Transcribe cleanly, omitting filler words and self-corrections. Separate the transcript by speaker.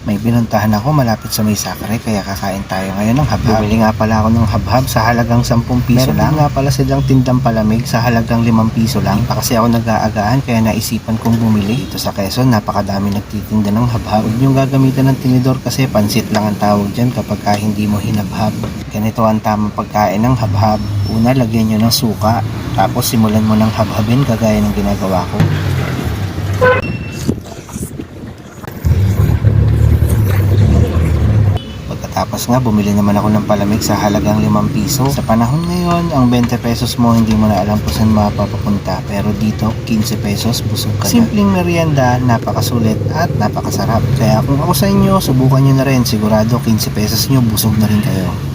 Speaker 1: May pinuntahan ako malapit sa may Sacre kaya kakain tayo ngayon ng habhab. Bumili nga pala ako ng habhab sa halagang 10 piso lang. Meron nga pala silang tindang palamig sa halagang 5 piso lang. Pa kasi ako nag-aagahan kaya naisipan kong bumili. Dito sa Quezon napakadami nagtitinda ng habhab. Huwag niyong gagamitan ng tinidor kasi pansit lang ang tawag dyan kapag hindi mo hinabhab. Ganito ang tamang pagkain ng habhab. Una, lagyan nyo ng suka. Tapos simulan mo ng habhabin kagaya ng ginagawa ko. Tapos nga bumili naman ako ng palamig sa halagang 5 piso. Sa panahon ngayon, ang 20 pesos mo hindi mo na alam kung saan mapapapunta. Pero dito, 15 pesos busog ka na. Simpleng merienda, napakasulit at napakasarap. Kaya kung ako sa inyo, subukan nyo na rin. Sigurado 15 pesos nyo busog na rin kayo.